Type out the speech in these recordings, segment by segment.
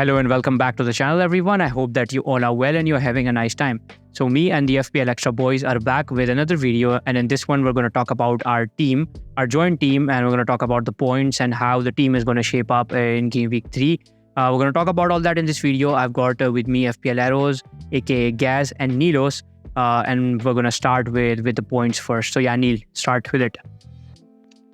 Hello and welcome back to the channel, everyone. I hope that you all are well and you're having a nice time. So me and the FPL Xtra boys are back with another video, and in this one we're going to talk about our team, our joint team, and we're going to talk about the points and how the team is going to shape up in Gameweek 3. We're going to talk about all that in this video. I've got with me FPL Arrows, aka Gaz, and Neilos, and we're going to start with the points first. So yeah, Neil, start with it.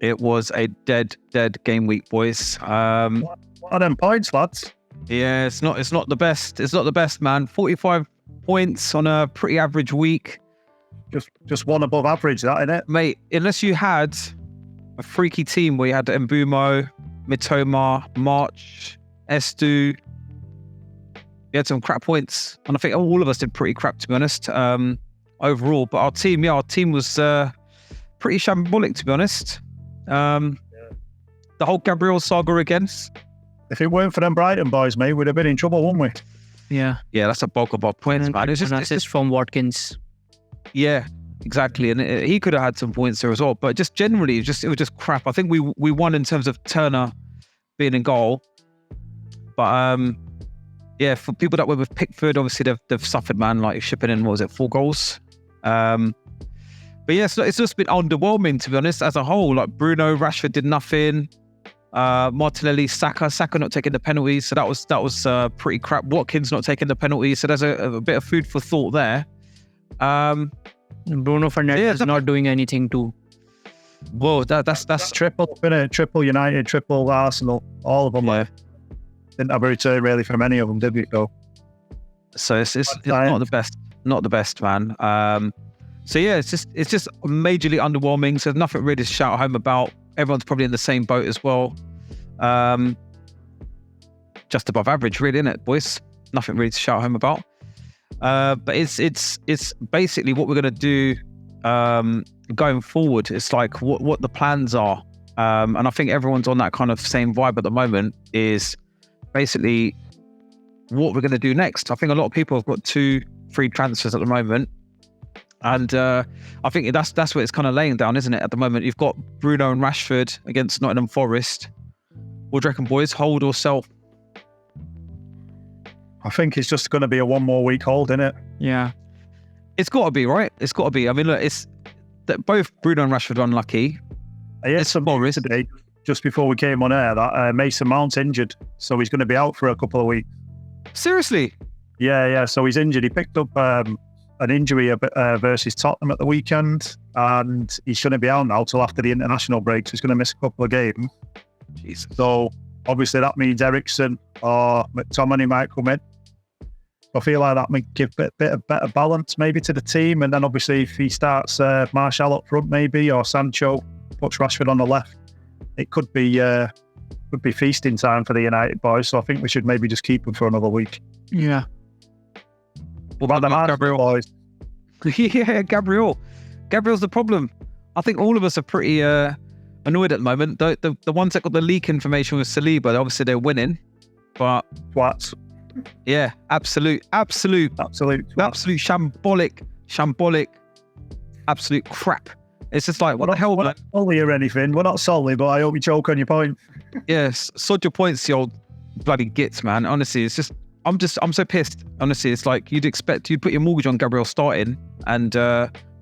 It was a dead game week, boys. What are them points, lads? Yeah, it's not the best. It's not the best, man. 45 points on a pretty average week. Just one above average, that, innit? Mate, unless you had a freaky team where you had Mbumo, Mitoma, March, Estu, you had some crap points. And I think all of us did pretty crap, to be honest, overall. But our team was pretty shambolic, to be honest. The whole Gabriel saga again. If it weren't for them Brighton boys, mate, we'd have been in trouble, wouldn't we? Yeah, that's a bulk of our points, and man. It's just from Watkins. Yeah, exactly, and he could have had some points there as well. But just generally, it was just crap. I think we won in terms of Turner being in goal, but yeah, for people that were with Pickford, obviously they've suffered, man. Like shipping in, what was it, 4 goals? But yeah, it's just been underwhelming, to be honest, as a whole. Like Bruno, Rashford did nothing. Martinelli, Saga not taking the penalties, so that was pretty crap. Watkins not taking the penalties, so there's a bit of food for thought there. Bruno Fernandes is not doing anything too. Well, that's triple United, triple Arsenal, all of them. Yeah. Like, didn't have a return really from any of them, did we? So it's not the best, man. So yeah, it's just majorly underwhelming. So there's nothing really to shout home about. Everyone's probably in the same boat as well. Just above average, really, isn't it, boys? Nothing really to shout home about. But it's basically what we're going to do going forward. It's like what the plans are. And I think everyone's on that kind of same vibe at the moment, is basically what we're going to do next. I think a lot of people have got 2 free transfers at the moment. And I think that's what it's kind of laying down, isn't it? At the moment, you've got Bruno and Rashford against Nottingham Forest. What do you reckon, boys? Hold or sell? I think it's just going to be a 1 more week hold, isn't it? Yeah, it's got to be, right? It's got to be. I mean, look, it's that both Bruno and Rashford are unlucky. I heard some news today, just before we came on air, that Mason Mount's injured, so he's going to be out for a couple of weeks. Seriously? Yeah. So he's injured. He picked up an injury versus Tottenham at the weekend, and he shouldn't be out now till after the international break, so he's going to miss a couple of games. Jesus. So obviously that means Eriksen or McTominay might come in. I feel like that might give a bit of better balance maybe to the team, and then obviously if he starts Martial up front maybe, or Sancho puts Rashford on the left, it could be feasting time for the United boys. So I think we should maybe just keep him for another week. Yeah. What about Gabriel? Boys? Yeah, Gabriel's the problem. I think all of us are pretty annoyed at the moment. The ones that got the leak information with Saliba, obviously they're winning, but Twats. Yeah, absolute shambolic, absolute crap. It's just like, what the hell, man? We're not solely or anything. We're not solely, but I hope you choke on your point. Yes, sod your points, you old bloody gits, man. Honestly, it's just, I'm so pissed. Honestly, it's like you'd put your mortgage on Gabriel starting, and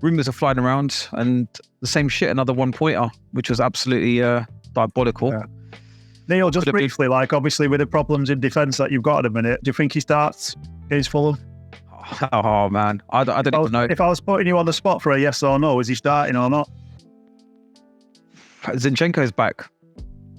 rumours are flying around, and the same shit, another 1-pointer, which was absolutely diabolical. Yeah. Neil, just briefly, like obviously with the problems in defence that you've got at a minute, do you think he starts against Fulham? Oh man, I don't even know. If I was putting you on the spot for a yes or no, is he starting or not? Zinchenko's back.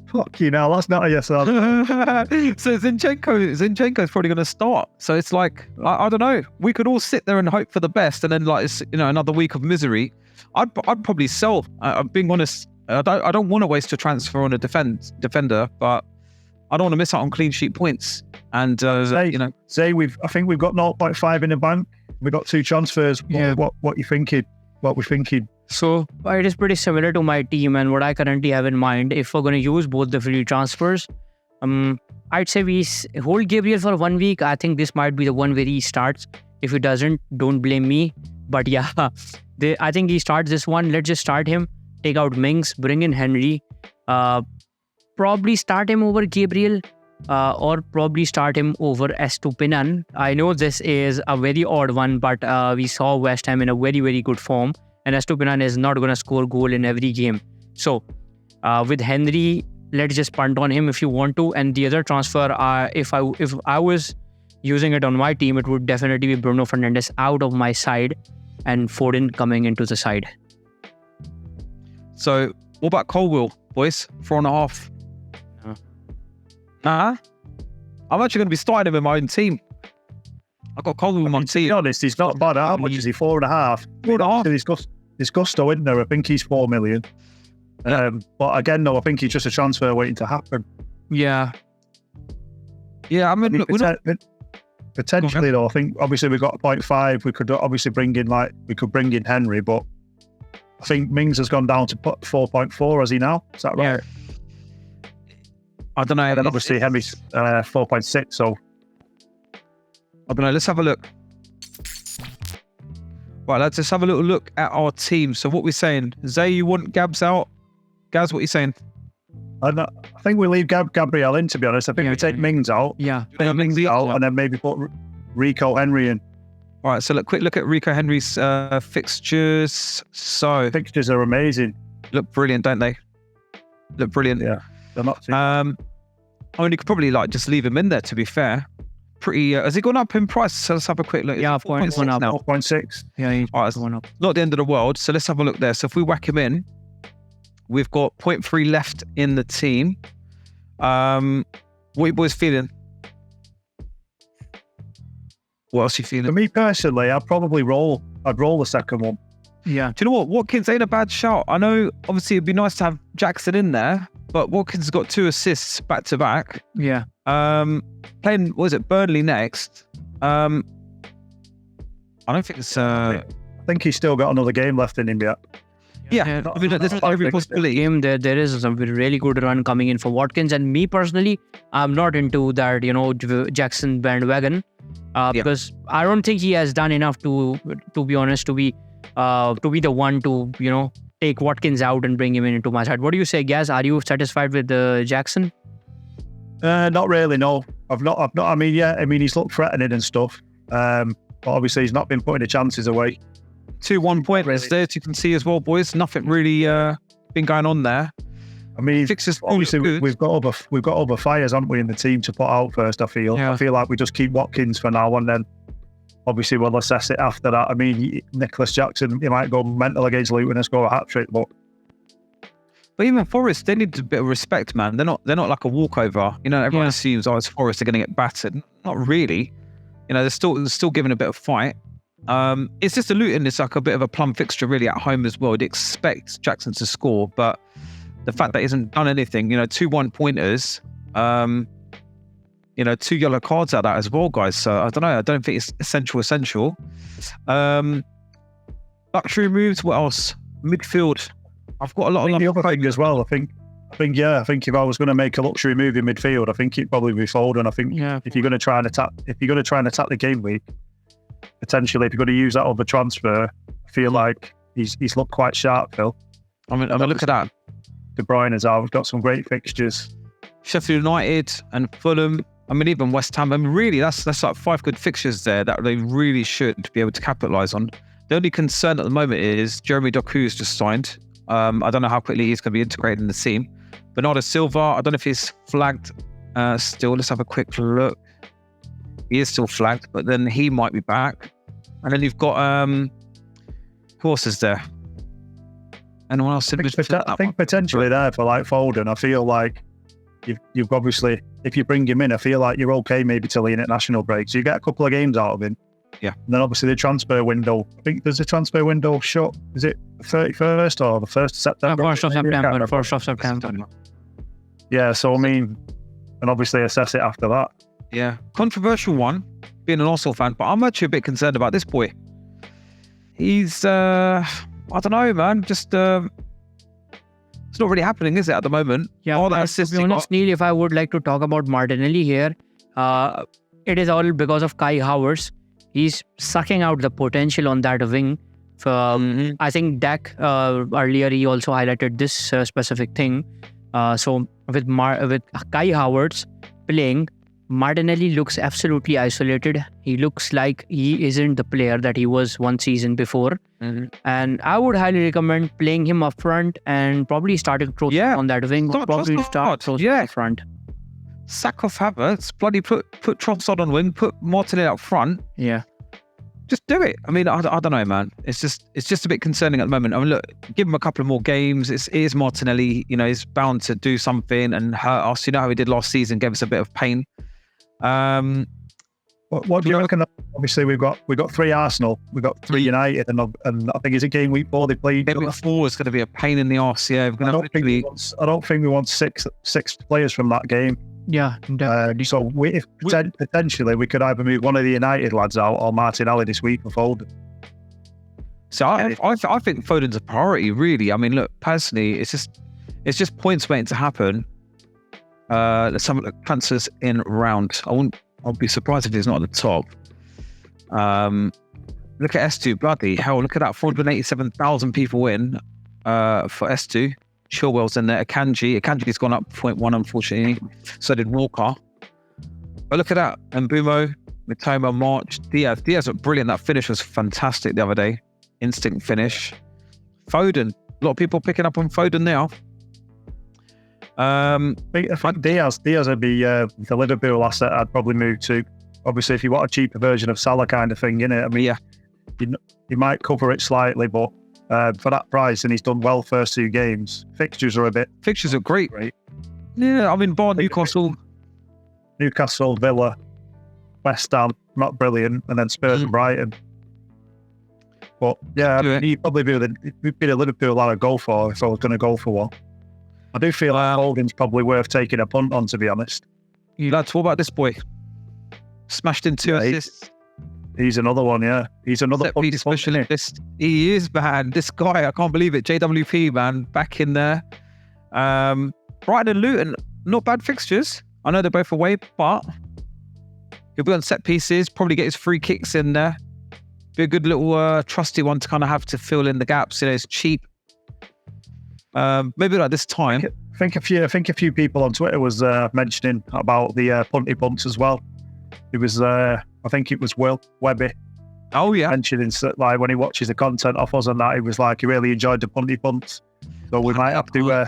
Fuck you now, that's not a yes or no. So Zinchenko's probably going to start. So it's like, I don't know. We could all sit there and hope for the best, and then like it's, another week of misery. I'd probably sell. I'm being honest. I don't want to waste a transfer on a defender, but I don't want to miss out on clean sheet points. And Zayy, I think we've got 0.5 in the bank. We've got 2 transfers. Yeah. What you thinking? What we're thinking? So it is pretty similar to my team and what I currently have in mind. If we're going to use both the free transfers, I'd say we hold Gabriel for 1 week. I think this might be the one where he starts. If he doesn't, don't blame me. But yeah, I think he starts this one. Let's just start him. Take out Mings, bring in Henry. Probably start him over Gabriel. or probably start him over Estupinan. I know this is a very odd one, but we saw West Ham in a very, very good form, and Estupinan is not going to score goal in every game. So with Henry, let's just punt on him if you want to. And the other transfer, if I was using it on my team, it would definitely be Bruno Fernandes out of my side and Foden coming into the side. So what about Colwill, boys? 4.5. I'm actually going to be starting him in my own team. I've got Colwill in my team. To be honest, he's not bad. How much is he? 4.5. 4.5. There's gusto in there. I think he's 4 million. But again, no, I think he's just a transfer waiting to happen. Yeah. Yeah, I mean, look, potentially though, I think obviously we've got a 0.5. We could obviously bring in Henry, but I think Mings has gone down to 4.4. Has he now? Is that right? Yeah. I don't know. And then obviously Henry's 4.6. So I don't know. Let's have a look. Right, let's just have a little look at our team. So what we're saying, Zay, you want Gabs out? Gaz, what are you saying? I think we leave Gabriel in, to be honest. I think we take Mings out. Yeah. Take Mings out and then maybe put Rico Henry in. All right, so quick look at Rico Henry's fixtures. So fixtures are amazing. Look brilliant, don't they? Look brilliant. Yeah, they're not too I mean, you could probably just leave him in there, to be fair. Pretty, has he gone up in price? So let's have a quick look. Yeah, 4.6 now. 4.6. Yeah, he's all right, going up. Not the end of the world. So let's have a look there. So if we whack him in, we've got 0.3 left in the team. What are you boys feeling? What else are you feeling? For me personally, I'd roll the second one. Yeah. Do you know what? Watkins ain't a bad shout. I know, obviously, it'd be nice to have Jackson in there, but Watkins has got 2 assists back to back. Yeah. Playing, what is it, Burnley next? I don't think it's. I think he's still got another game left in him yet. Yeah, I mean, there's every possibility. Game there is some really good run coming in for Watkins, and me personally, I'm not into that Jackson bandwagon because I don't think he has done enough to be honest to be the one to take Watkins out and bring him into my side. What do you say, Gaz? Are you satisfied with Jackson? Not really. No, I've not. I mean, he's looked threatening and stuff, but obviously he's not been putting the chances away. 2-1 pointers there, as you can see as well, boys. Nothing really been going on there. I mean, fixes obviously we've got other fires, haven't we, in the team to put out first? I feel like we just keep Watkins for now, and then obviously we'll assess it after that. I mean, Nicholas Jackson, he might go mental against Luton and score a hat trick, but even Forest, they need a bit of respect, man. They're not like a walkover. Everyone assumes, it's Forest, they're going to get battered. Not really. They're still giving a bit of fight. It's just a Luton. It's like a bit of a plum fixture really at home as well. You'd expect Jackson to score, but the fact that he hasn't done anything, 2 1-pointers, 2 yellow cards out of that as well, guys. So I don't know. I don't think it's essential. Luxury moves. What else? Midfield. I've got a lot of the other thing as well. I think if I was going to make a luxury move in midfield, I think it'd probably be Foden. I think if you're going to try and attack the game week, potentially if you're going to use that other transfer, I feel like he's looked quite sharp, Phil. I mean, look at that. De Bruyne as well. We've got some great fixtures. Sheffield United and Fulham. I mean, even West Ham. I mean, really, that's like 5 good fixtures there that they really should be able to capitalise on. The only concern at the moment is Jeremy Doku's just signed. I don't know how quickly he's going to be integrated in the team. Bernardo Silva, I don't know if he's flagged still. Let's have a quick look. He is still flagged, but then he might be back. And then you've got who else is there? Anyone else? I think potentially there for like Foden. I feel like you've obviously, if you bring him in, I feel like you're okay maybe till the international break. So you get a couple of games out of him. Yeah. And then obviously the transfer window. I think there's a transfer window shut. Is it the 31st or the 1st of September? 1st of September. Yeah. So I mean, and obviously assess it after that. Yeah. Controversial one, being an Arsenal fan, but I'm actually a bit concerned about this boy. He's I don't know, man. Just it's not really happening, is it, at the moment? Yeah. To be honest, Neil, if I would like to talk about Martinelli here, it is all because of Kai Havertz. He's sucking out the potential on that wing. I think Dak earlier he also highlighted this specific thing. So with Kai Havertz, playing, Martinelli looks absolutely isolated. He looks like he isn't the player that he was one season before. And I would highly recommend playing him up front and probably starting Trossard on that wing. Probably start Trossard up front. Sack off Havertz, bloody put Trossard on wing, put Martinelli up front. Yeah. Just do it. I mean, I don't know, man. It's just a bit concerning at the moment. I mean, look, give him a couple of more games. It is Martinelli. You know, he's bound to do something and hurt us. You know how he did last season, gave us a bit of pain. What do you reckon? Obviously, we've got 3 Arsenal, we've got 3 United, and I think it's a game week 4 they played. Game week 4 is going to be a pain in the arse. Yeah, I don't think we want six players from that game. Yeah, so potentially we could either move one of the United lads out or Martinelli this week for Foden. So I think Foden's a priority, really. I mean, look, personally, it's just points waiting to happen. Let's have a look. Transfers in round. I'll be surprised if he's not at the top. Look at S2, bloody hell! Look at that, 487,000 people in for S2. Chilwell's in there. Akanji's gone up 0.1, unfortunately. So did Walker. But look at that. Mbumo, Mitoma, March, Diaz. Diaz looked brilliant. That finish was fantastic the other day. Instinct finish. Foden. A lot of people picking up on Foden now. I think Diaz would be the Liverpool asset I'd probably move to. Obviously, if you want a cheaper version of Salah kind of thing, innit? I mean, yeah, you might cover it slightly, but for that price, and he's done well first 2 games. Fixtures are great. Yeah, I mean, Newcastle, Villa, West Ham, not brilliant, and then Spurs and Brighton. But yeah, he'd probably be the Liverpool I'd go for if I was going to go for one. I do feel like Holding's probably worth taking a punt on, to be honest. Lads, what about this boy? Smashed in 2 assists. He's another one, yeah. He's another specialist. He is, man. This guy, I can't believe it. JWP, man, back in there. Brighton and Luton, not bad fixtures. I know they're both away, but he'll be on set pieces, probably get his free kicks in there. Be a good little trusty one to kind of have to fill in the gaps. You know, it's cheap. Maybe like this time. I think a few people on Twitter was mentioning about the punty punts as well. It was I think it was Will Webby. Oh yeah. Mentioning like when he watches the content off us and that, he was like he really enjoyed the punty punts. So we might have to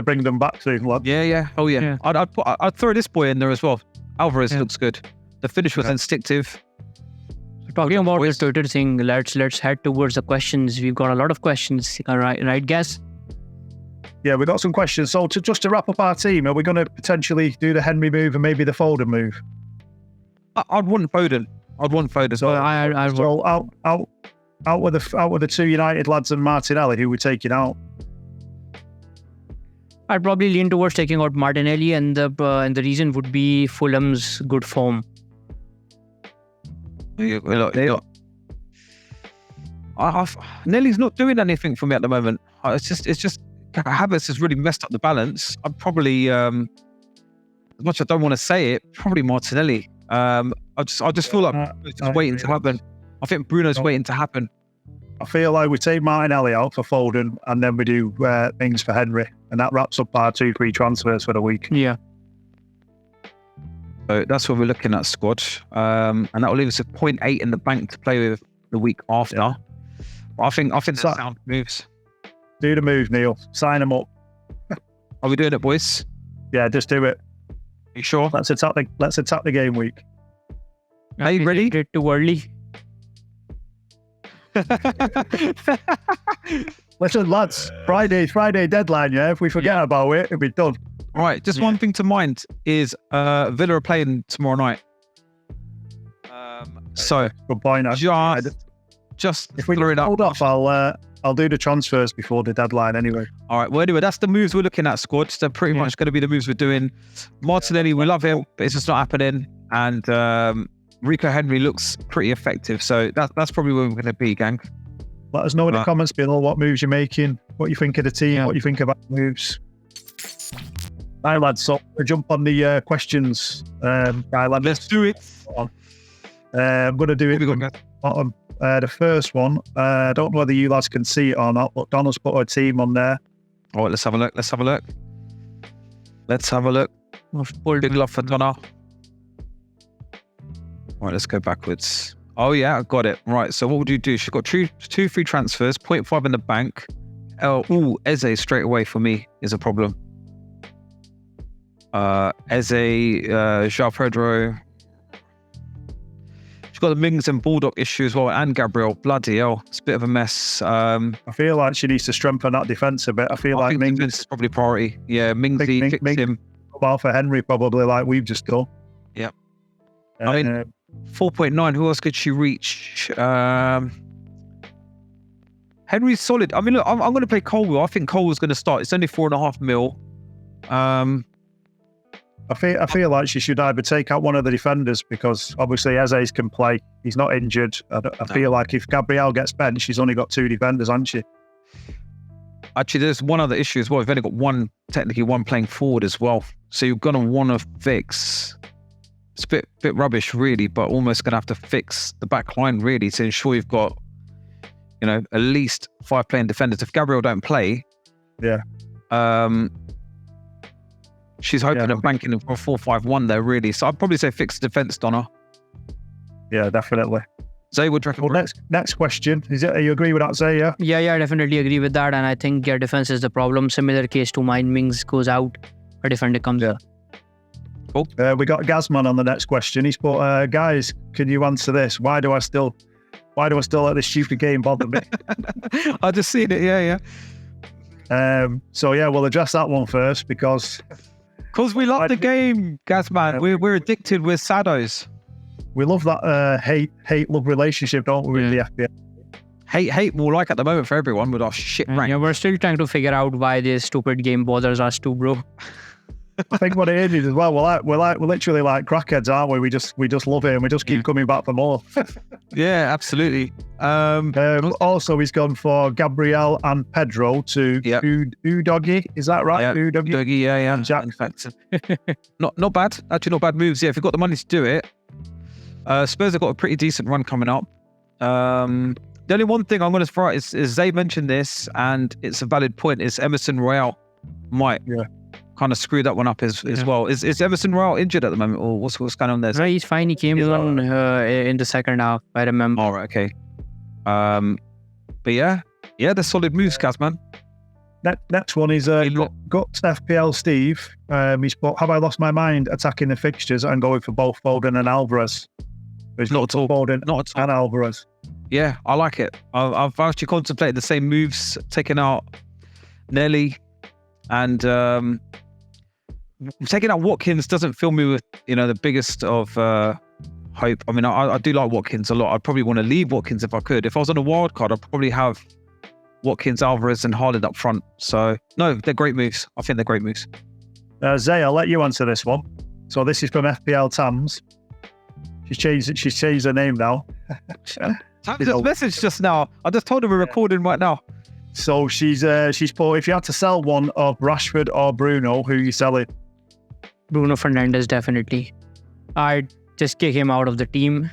bring them back to him. Yeah. Oh yeah. I'd throw this boy in there as well. Alvarez looks good. The finish was instinctive. Talking about the Twitter thing, let's head towards the questions. We've got a lot of questions. Right, guess? Yeah, we got some questions. So just to wrap up our team, are we going to potentially do the Henry move and maybe the Foden move? I'd want Foden. So out with the 2 United lads and Martinelli, who we're taking out. I'd probably lean towards taking out Martinelli, and the reason would be Fulham's good form. Nelly's not doing anything for me at the moment. It's just Havertz has really messed up the balance. I'd probably, as much as I don't want to say it, probably Martinelli. I just feel like it's just waiting to happen. I think Bruno's waiting to happen. I feel like we take Martinelli out for Foden, and then we do things for Henry, and that wraps up our 2 free transfers for the week. Yeah. So that's what we're looking at, squad, and that will leave us with 0.8 in the bank to play with the week after. Yeah. But I think the sound moves. Do the move, Neil. Sign them up. Are we doing it, boys? Yeah, just do it. You sure? Let's attack the game week. Are you ready? Too early. Listen, lads. Friday deadline. Yeah, if we forget about it, it'll be done. All right. Just one thing to mind is Villa are playing tomorrow night. So good point. Just if we hold off, I'll do the transfers before the deadline anyway. All right. Well, anyway, that's the moves we're looking at, squad. They're pretty much going to be the moves we're doing. Martinelli, we love him, but it's just not happening. And Rico Henry looks pretty effective. So that's probably where we're going to be, gang. Let us know in the comments below what moves you're making, what you think of the team, what you think about moves. Right, lads. So we'll jump on the questions. Let's do it. I'm going to do it. Bottom. The first one, I don't know whether you lads can see it or not, but Donald's put a team on there. All right, let's have a look. Big love for Donna. Right, let's go backwards. Oh yeah, I got it. Right, so what would you do? She's got two free transfers, 0.5 in the bank. Eze straight away for me is a problem. Eze, João Pedro. She's got the Mings and Bulldog issue as well, and Gabriel. Bloody hell, it's a bit of a mess. I feel like she needs to strengthen that defence a bit. I think Mings is probably priority. Yeah, Mingsy fixed him. Well, for Henry, probably like we've just done. Yep. I mean, 4.9. Who else could she reach? Henry's solid. I mean, look, I'm going to play Colwell. I think Colwell's going to start. It's only 4.5 mil. I feel like she should either take out one of the defenders because obviously Eze can play. He's not injured. I feel like if Gabriel gets benched, she's only got 2 defenders, hasn't she? Actually, there's one other issue as well. You've only got technically one playing forward as well. So you're going to want to fix. It's a bit rubbish, really, but almost going to have to fix the back line, really, to ensure you've got, at least 5 playing defenders. If Gabriel don't play, she's hoping and banking for a 4-5-1 there, really. So I'd probably say fix the defence, Donna. Yeah, definitely. Zay, what do you reckon? Well, next question. Are you agree with that, Zay? Yeah? Yeah, I definitely agree with that. And I think your defense is the problem. Similar case to mine. Mings goes out, a defender comes in. Cool. We got Gazman on the next question. He's put, guys, can you answer this? Why do I still let this stupid game bother me? I just seen it. Yeah. So yeah, we'll address that one first because we love the game, Gazman. We're addicted with Sados. We love that hate-love relationship, don't we, with the FPL? Hate more like at the moment for everyone with our shit rank. Yeah, we're still trying to figure out why this stupid game bothers us too, bro. I think what it is as well, we're literally like crackheads, aren't we? We just love it and we just keep coming back for more. Yeah, absolutely. Also, he's gone for Gabriel and Pedro to Udoggy. Is that right? Yeah, Udoggy, yeah. Jack. In fact, not bad. Actually, not bad moves. Yeah, if you've got the money to do it. Spurs have got a pretty decent run coming up. The only one thing I'm going to throw out is Zay mentioned this, and it's a valid point, is Emerson Royale might kind of screw that one up as well. Is Emerson Royale injured at the moment, or what's going on there? Right, he's fine. He came on in the second half, I remember. All right, okay. But yeah, they're solid moves, Kaz, man. Next one is Guts FPL Steve. He's put, have I lost my mind attacking the fixtures and going for both Foden and Alvarez? Not at all. Foden not at all. And Alvarez. Yeah, I like it. I've actually contemplated the same moves, taking out Nelly and taking out Watkins doesn't fill me with, the biggest of hope. I mean, I do like Watkins a lot. I'd probably want to leave Watkins if I could. If I was on a wild card, I'd probably have Watkins, Alvarez and Haaland up front. So, no, they're great moves. I think they're great moves. Zay, I'll let you answer this one. So this is from FPL Tams. She's changed her name now. Tams just messaged just now. I just told her we're recording right now. So she's put, if you had to sell one of Rashford or Bruno, who are you selling? Bruno Fernandes, definitely. I'd just kick him out of the team.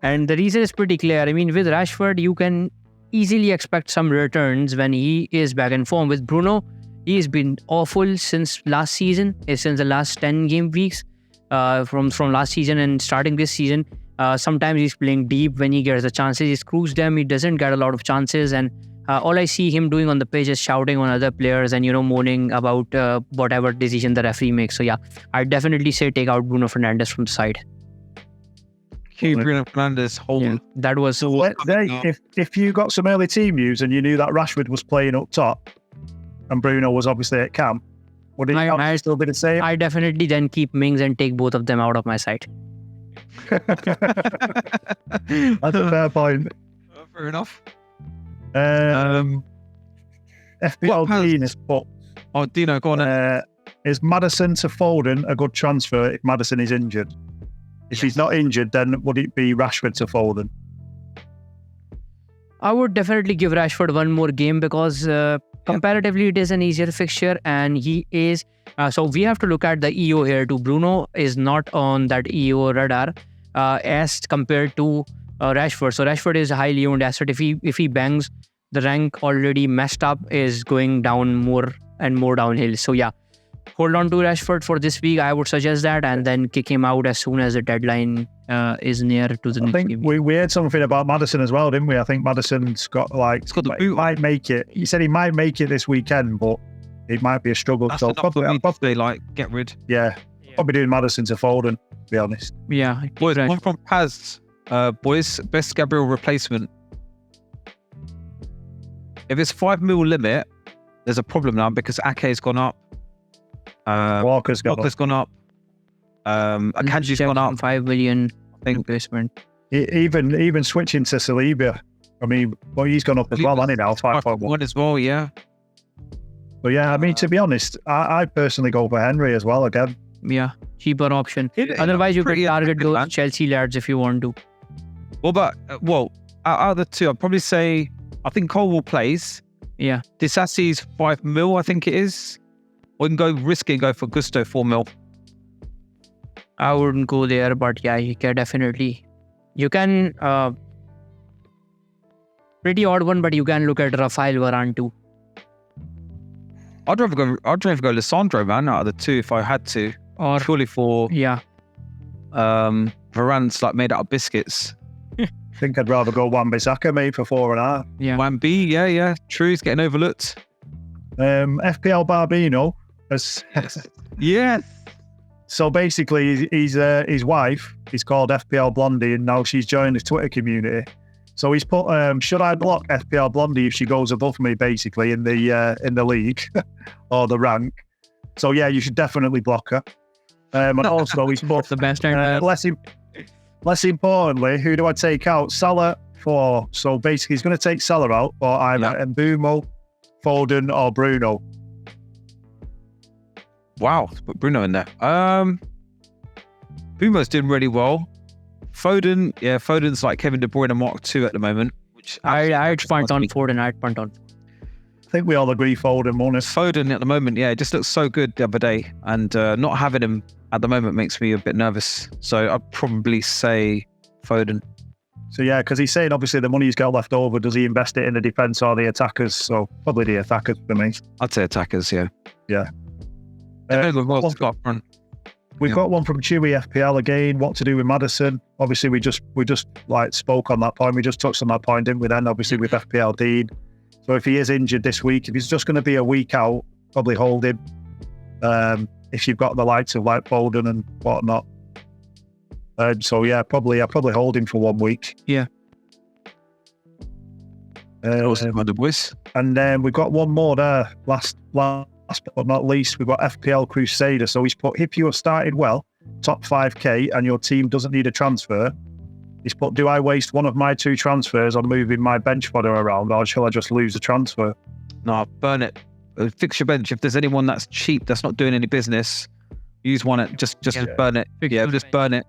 And the reason is pretty clear. I mean, with Rashford, you can easily expect some returns when he is back in form. With Bruno, he's been awful since last season, since the last 10 game weeks from last season and starting this season. Sometimes he's playing deep when he gets the chances. He screws them. He doesn't get a lot of chances. And all I see him doing on the pitch is shouting on other players and, moaning about whatever decision the referee makes. So, yeah, I'd definitely say take out Bruno Fernandes from the side. Bruno Fernandes, that was... So, if you got some early team news and you knew that Rashford was playing up top and Bruno was obviously at camp, would it still be the same? I definitely then keep Mings and take both of them out of my side. That's a fair point. Fair enough. FPL Dean is put. Oh, Dino, go on. Is Maddison to Foden a good transfer if Maddison is injured? If he's not injured, then would it be Rashford to Foden? I would definitely give Rashford one more game because comparatively it is an easier fixture and he is... so we have to look at the EO here too. Bruno is not on that EO radar as compared to Rashford. So Rashford is a highly owned asset. If he bangs, the rank already messed up is going down more and more downhill. So yeah, hold on to Rashford for this week. I would suggest that, and then kick him out as soon as the deadline is near to the I next think game. we heard something about Maddison as well, didn't we? I think Maddison's got He's got the he boot. might make it. He said he might make it this weekend, but it might be a struggle. That's So enough for me to say, like, get rid. yeah, probably doing Maddison to Foden, to be honest. Yeah, Boys, Rashford. one from Paz. Boys, best Gabriel replacement. If it's 5 mil limit, there's a problem now because Ake's gone up. Walker's got Walker's gone up. Akanji's gone up. 5 million I think replacement. even switching to Saliba. I mean, well, he's gone up as well, hasn't he now? 5.1. 5.1 as well, yeah. But yeah, I mean, to be honest, I personally go for Henry as well again. Yeah, cheaper option. It- Otherwise, you pretty can target attractive, those man. Chelsea lads if you want to. What about, out of the two, I'd probably say, I think Colwell plays. Yeah. Disasi's 5 mil, I think it is. Or you can go risky and go for Gusto 4 mil. I wouldn't go there, but yeah, you can definitely. You can pretty odd one, but you can look at Rafael Varane too. I'd rather go Lissandro, man, out of the two if I had to. Or Purely for yeah, Varane's like made out of biscuits. I think I'd rather go Wan-Bissaka maybe for 4.5. yeah. 1B, yeah. True, he's getting overlooked. FPL Barbino. Yes. So basically, his wife is called FPL Blondie, and now she's joined the Twitter community. So he's put, should I block FPL Blondie if she goes above me, basically in the league or the rank? So yeah, you should definitely block her. And also he's put What's the best time? less importantly, who do I take out? Salah for. So basically, he's going to take Salah out for either Mbumo, Foden, or Bruno. Wow, put Bruno in there. Bumo's doing really well. Foden's like Kevin De Bruyne Mark II at the moment. Which I'd punt on Foden. I'd punt on. I think we all agree Foden won it. Foden at the moment, yeah, it just looks so good the other day, and not having him at the moment makes me a bit nervous. So I'd probably say Foden. So yeah, because he's saying obviously the money he's got left over, does he invest it in the defence or the attackers? So probably the attackers for me. I'd say attackers, yeah. Yeah. We've got one from Chewy FPL again. What to do with Maddison? Obviously, we just like spoke on that point. We just touched on that point, didn't we? Then obviously with FPL Dean. So if he is injured this week, if he's just going to be a week out, probably hold him. If you've got the likes of like Foden and whatnot. So yeah, I'll probably hold him for 1 week. Yeah. Boys. And then we've got one more there. Last but not least, we've got FPL Crusader. So he's put, if you have started well, top 5k, and your team doesn't need a transfer, he's put, do I waste one of my 2 transfers on moving my bench fodder around, or shall I just lose the transfer? No, burn it. Fix your bench. If there's anyone that's cheap, that's not doing any business, use one. Just burn it. Just burn it.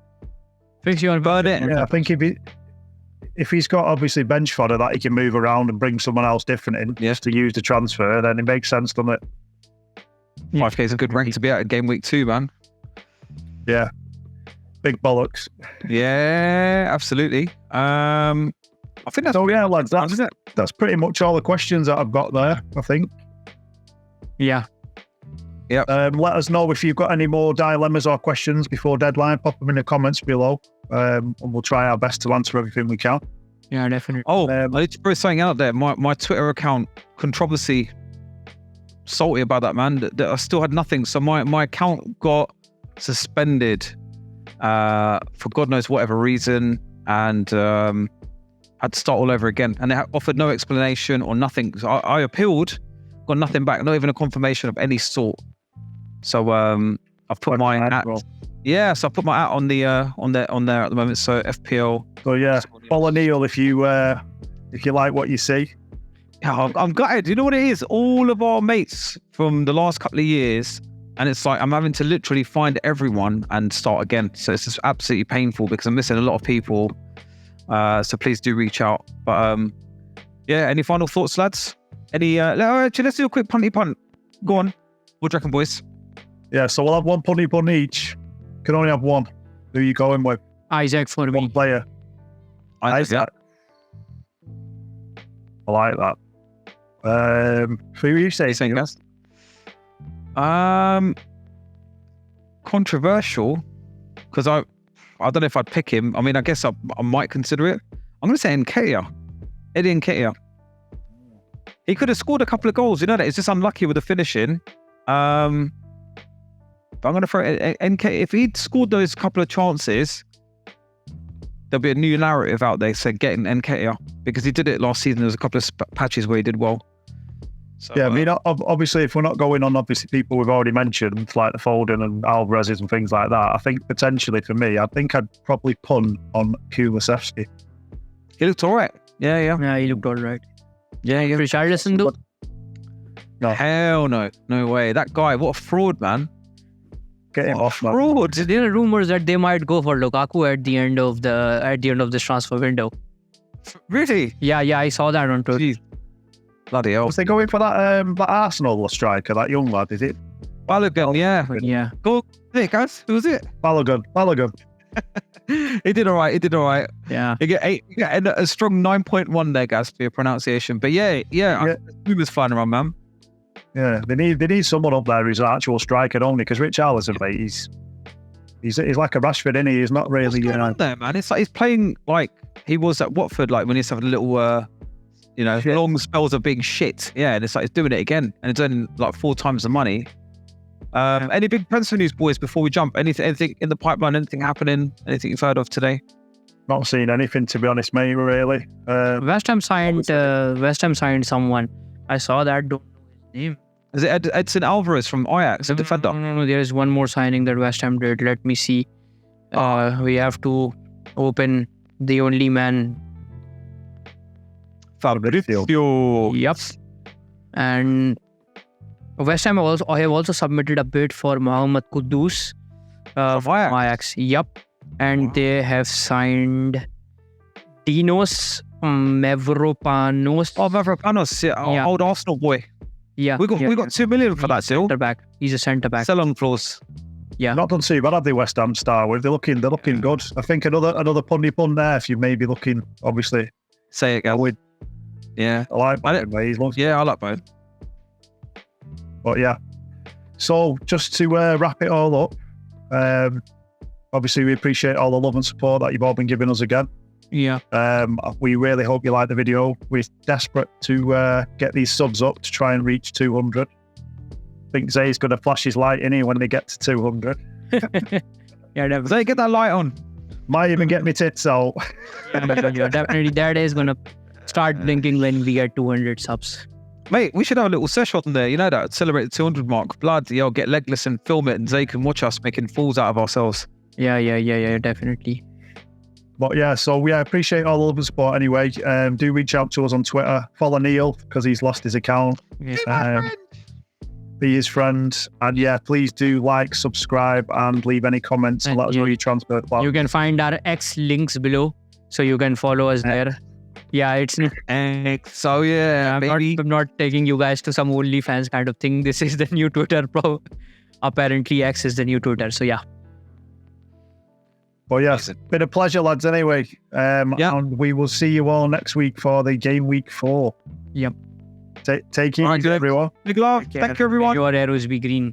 Fix your Burn it. Yeah, I think if he's got obviously bench fodder that he can move around and bring someone else different in just to use the transfer, then it makes sense, doesn't it? 5k is a good rank to be at in Game Week 2, man. Yeah. Big bollocks. Yeah, absolutely. I think that's So yeah, lads, isn't it? that's pretty much all the questions that I've got there, I think. Yeah. Let us know if you've got any more dilemmas or questions before deadline. Pop them in the comments below, and we'll try our best to answer everything we can. Yeah, definitely. Oh, I need to throw something out there. My Twitter account, controversy, salty about that, man. That I still had nothing. So my account got suspended for God knows whatever reason, and had to start all over again. And they offered no explanation or nothing. So I appealed, got nothing back, not even a confirmation of any sort. So I've put my at. Yeah, so I put my at on there at the moment. So FPL. So yeah, follow Neil if you like what you see. Yeah, I'm gutted. You know what it is? All of our mates from the last couple of years, and it's like I'm having to literally find everyone and start again. So it's just absolutely painful because I'm missing a lot of people. So please do reach out. But yeah, any final thoughts, lads? Actually, let's do a quick punty punt. Go on. What do you reckon, boys? Yeah, so we'll have one punty punt each. Can only have one. Who are you going with? Isaac for me. One player. Isaac. I like that. Who are you saying? Saying yes? Controversial, because I don't know if I'd pick him. I mean, I guess I might consider it. I'm going to say Nketiah. Eddie Nketiah. He could have scored a couple of goals. You know that. It's just unlucky with the finishing. But I'm going to throw Nketiah. If he'd scored those couple of chances, there'll be a new narrative out there saying getting Nketiah, because he did it last season. There was a couple of patches where he did well. So, yeah, I mean, obviously, if we're not going on, obviously, people we've already mentioned, like the Foden and Alvarez's and things like that, I think potentially for me, I think I'd probably punt on Kulusevski. he looked all right. Yeah. Yeah, he looked all right. Yeah. Richarlison, though? No. Hell no. No way. That guy, what a fraud, man. Get him off, man. Fraud. There are rumors that they might go for Lukaku at the end of this transfer window. Really? Yeah, I saw that on Twitter. Jeez. Bloody hell. Was they going for that Arsenal striker, that young lad, is it? Balogun, yeah. Yeah. Go, there, guys. Who was it? Balogun. He did all right. Yeah. You get a strong 9.1 there, guys, for your pronunciation. But yeah. He was flying around, man. Yeah, they need someone up there who's an actual striker only, because Richarlison, mate, he's like a Rashford, isn't he? He's not really, What's going on there, man? It's like he's playing like he was at Watford, like when he's having a little, long spells of being shit. Yeah, and it's like he's doing it again, and it's earning like 4 times the money. Any big transfer news, boys, before we jump? Anything in the pipeline? Anything happening? Anything you've heard of today? Not seen anything, to be honest, mate, really. West Ham signed someone. I saw that. Don't know his name. Is it Edson Alvarez from Ajax, a defender? No. There is one more signing that West Ham did. Let me see. We have to open the only man. Midfield. Yep. And West Ham have also submitted a bid for Mohamed Kudus Of Ajax? Ajax. Yep. And they have signed Dinos Mavropanos. Oh, Mavropanos, Yeah. old Arsenal boy. Yeah. We got 2 million for that deal. Centre back. He's a centre back. Sell on clause. Yeah. Not done too bad, have they, West Ham star? They're looking good. I think another punny pun there. If you may be looking, obviously. Say it, Gabriel. Yeah. I like both ways. Yeah, I like both. But yeah. So just to wrap it all up, obviously we appreciate all the love and support that you've all been giving us again. Yeah. We really hope you like the video. We're desperate to get these subs up to try and reach 200. I think Zayy's going to flash his light in here when they get to 200. Yeah, definitely. Zay, get that light on. Might even get me tits out. Yeah, definitely. That is going to start blinking when we get 200 subs. Mate, we should have a little session on there, you know that? Celebrate the 200 mark. Bloody hell, get legless and film it, and Zay can watch us making fools out of ourselves. Yeah, definitely. But yeah, so we appreciate all the love and support anyway. Do reach out to us on Twitter. Follow Neil because he's lost his account. Yeah. Be his friend. And yeah, please do like, subscribe, and leave any comments and let us know your transfer plan. You can find our X links below, so you can follow us there. Yeah, it's So yeah, I'm not taking you guys to some OnlyFans kind of thing. This is the new Twitter, bro. Apparently, X is the new Twitter. So yeah. But yeah, been a pleasure, lads. Anyway, and we will see you all next week for the game week 4. Yep. Take it easy, everyone. Big love. Thank you, everyone. Your arrows be green.